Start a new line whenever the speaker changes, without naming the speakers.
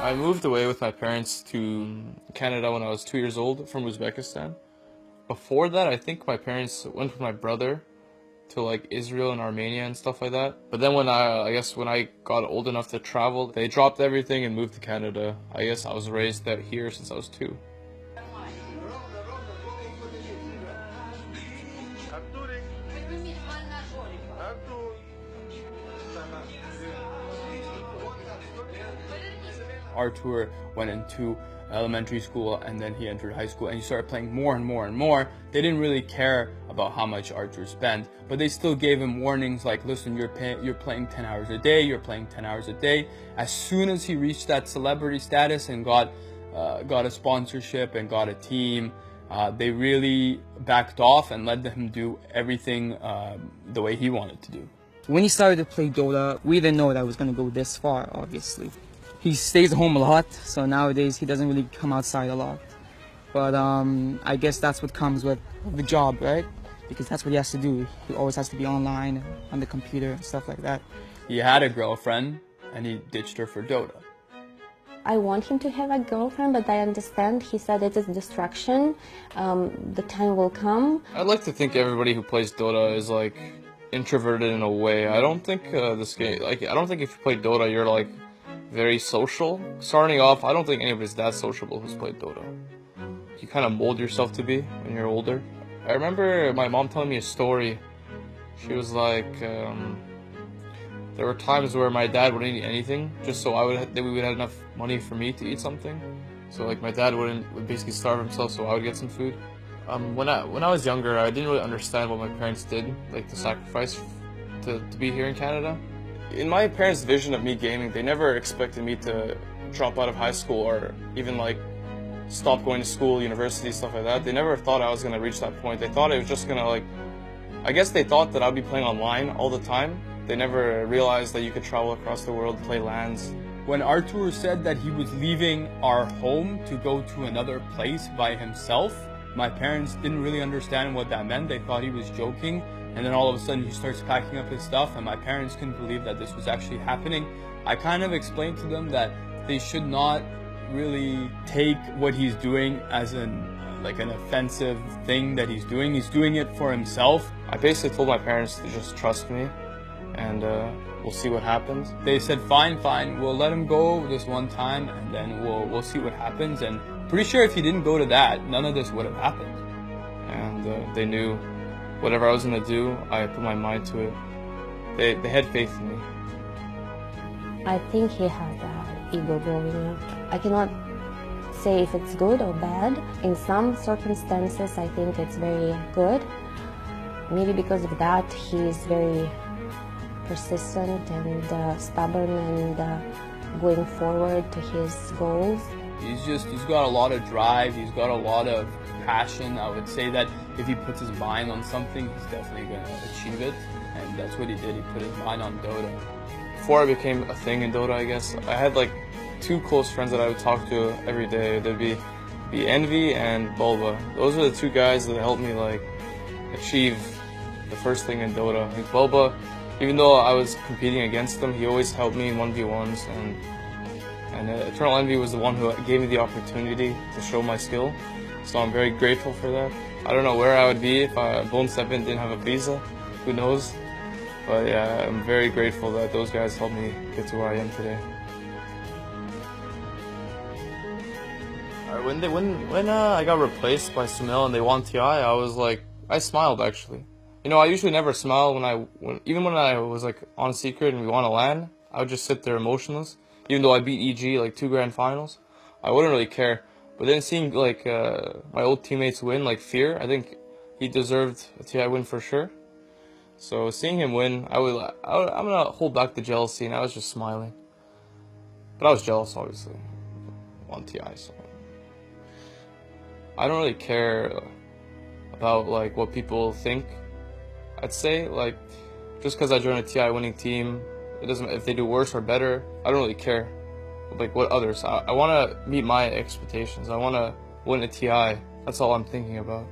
I moved away with my parents to Canada when I was 2 years old from Uzbekistan. Before that, I think my parents went with my brother to like Israel and Armenia and stuff like that. But then when I guess when I got old enough to travel, they dropped everything and moved to Canada. I guess I was raised out here since I was 2.
Artur went into elementary school and then he entered high school and he started playing more and more and more. They didn't really care about how much Artur spent, but they still gave him warnings like, listen, you're playing 10 hours a day, you're playing 10 hours a day. As soon as he reached that celebrity status and got a sponsorship and got a team, they really backed off and let him do everything the way he wanted to do.
When he started to play Dota, we didn't know that it was going to go this far, obviously. He stays home a lot, so nowadays he doesn't really come outside a lot. But I guess that's what comes with the job, right? Because that's what he has to do. He always has to be online, on the computer, and stuff like that.
He had a girlfriend, and he ditched her for Dota.
I want him to have a girlfriend, but I understand he said it is distraction. The time will come.
I'd like to think everybody who plays Dota is like introverted in a way. I don't think this game, I don't think if you play Dota you're like very social. Starting off, I don't think anybody's that sociable who's played Dota. You kind of mold yourself to be when you're older. I remember my mom telling me a story. She was like, there were times where my dad wouldn't eat anything just so we would have enough money for me to eat something. So like my dad would basically starve himself so I would get some food. When I was younger, I didn't really understand what my parents did, like the sacrifice to be here in Canada. In my parents' vision of me gaming, they never expected me to drop out of high school or even like stop going to school, university, stuff like that. They never thought I was gonna reach that point. They thought it was just gonna like, I guess they thought that I'd be playing online all the time. They never realized that you could travel across the world, play LANs.
When Artur said that he was leaving our home to go to another place by himself, my parents didn't really understand what that meant. They thought he was joking. And then all of a sudden he starts packing up his stuff and my parents couldn't believe that this was actually happening. I kind of explained to them that they should not really take what he's doing as an offensive thing that he's doing. He's doing it for himself.
I basically told my parents to just trust me and we'll see what happens.
They said, fine, we'll let him go this one time and then we'll see what happens. And pretty sure if he didn't go to that, none of this would have happened.
And they knew whatever I was gonna do, I put my mind to it. They had faith in me.
I think he had ego growing up. I cannot say if it's good or bad. In some circumstances, I think it's very good. Maybe because of that, he's very persistent and stubborn and going forward to his goals.
He's got a lot of drive, he's got a lot of passion. I would say that if he puts his mind on something, he's definitely going to achieve it. And that's what he did, he put his mind on Dota.
Before I became a thing in Dota, I guess, I had like 2 close friends that I would talk to every day. There'd be Envy and Bulba. Those are the 2 guys that helped me like achieve the first thing in Dota. Like Bulba, even though I was competing against him, he always helped me in 1v1s, and Eternal Envy was the one who gave me the opportunity to show my skill. So I'm very grateful for that. I don't know where I would be if Bone 7 didn't have a visa. Who knows? But yeah, I'm very grateful that those guys helped me get to where I am today. When I got replaced by Sumel and they won TI, I was like, I smiled actually. You know, I usually never smile even when I was like on Secret and we won a LAN, I would just sit there emotionless. Even though I beat EG like 2 grand finals, I wouldn't really care. But then seeing like my old teammates win, like Fear, I think he deserved a TI win for sure. So seeing him win, I'm gonna hold back the jealousy, and I was just smiling. But I was jealous, obviously, on TI. So I don't really care about like what people think. I'd say like just because I joined a TI winning team, it doesn't if they do worse or better. I don't really care. Like what others. I want to meet my expectations. I want to win a TI. That's all I'm thinking about.